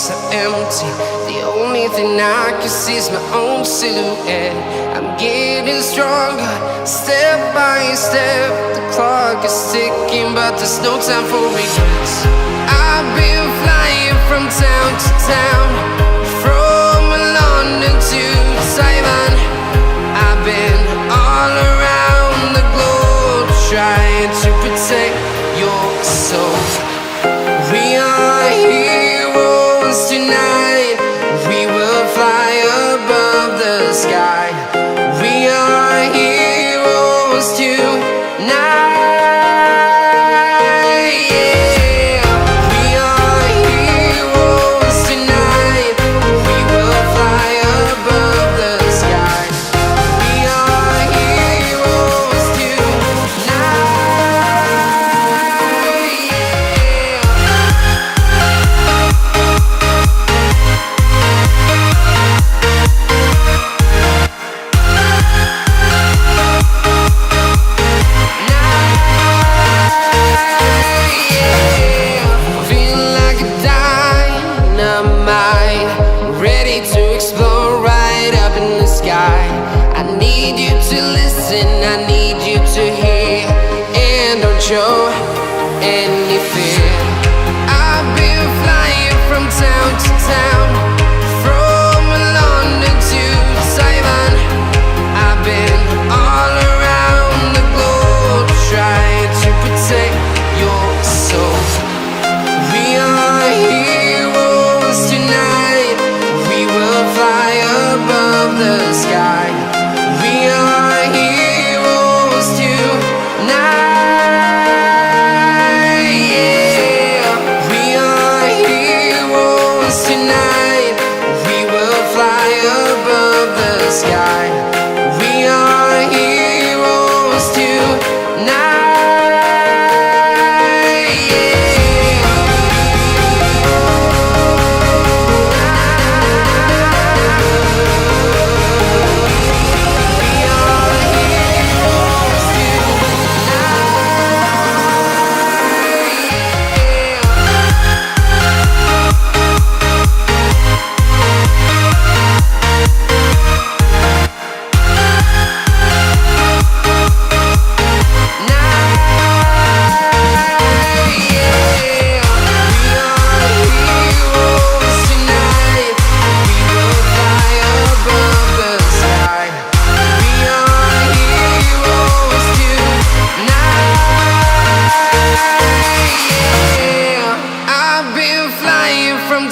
streets are empty. The only thing I can see is my own silhouette. I'm getting stronger, step by step. The clock is ticking, but there's no time for regrets. I've been flying from town to town, from London to Taiwan. I've been all around the globe, trying to protect your soul. We are heroes tonight. We will fly above the sky. We are heroes tonight. Yeah. We are heroes tonight. We will fly above the sky. We are heroes tonight. I need you to hear, and don't show any fear. I've been flying from town to town, from London to Taiwan. I've been all around the globe, trying to protect your soul. We are heroes tonight. We will fly above the sky. We are heroes tonight. Yeah. We are heroes tonight. We will fly above the sky. We are heroes tonight.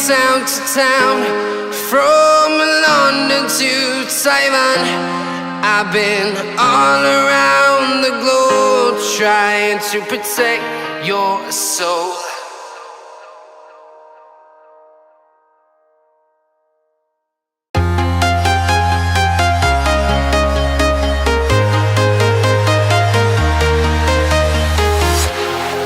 Town to town, from London to Taiwan. I've been all around the globe, trying to protect your soul.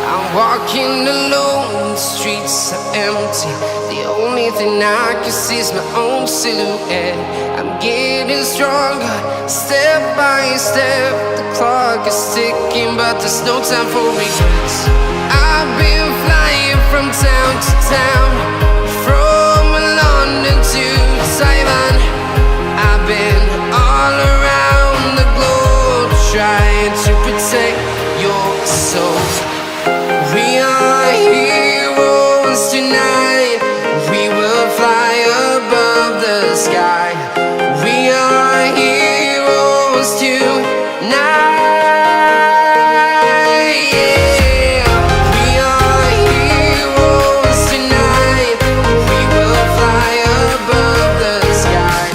I'm walking alone, the streets are empty. The only thing I can see is my own silhouette. I'm getting stronger, step by step. The clock is ticking, but there's no time for regrets. I've been flying from town to town, from London to Taiwan. I've been all around the globe, trying to protect your soul. We are heroes tonight. We will fly above the sky. We are heroes tonight. Yeah. We are heroes tonight. We will fly above the sky.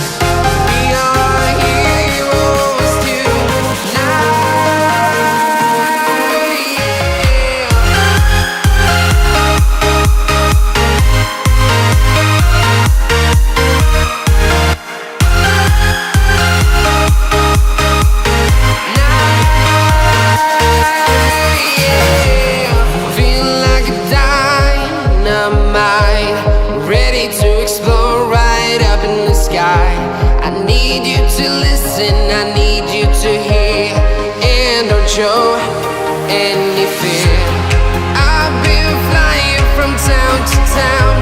We are heroes tonight. I need you to listen, I need you to hear, and don't show any fear. I've been flying from town to town,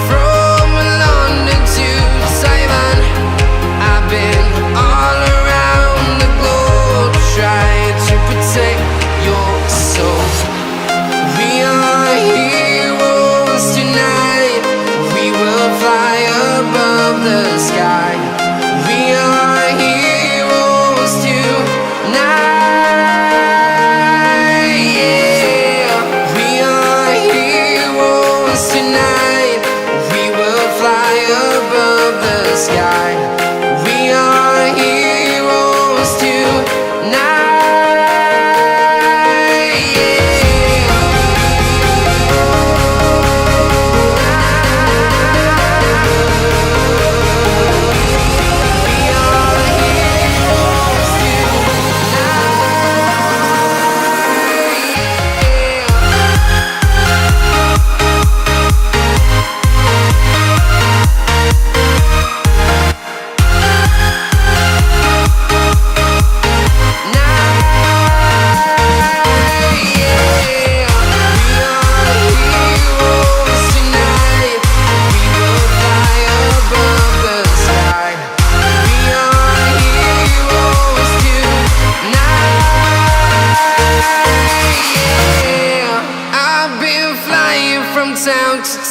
from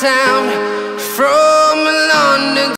town.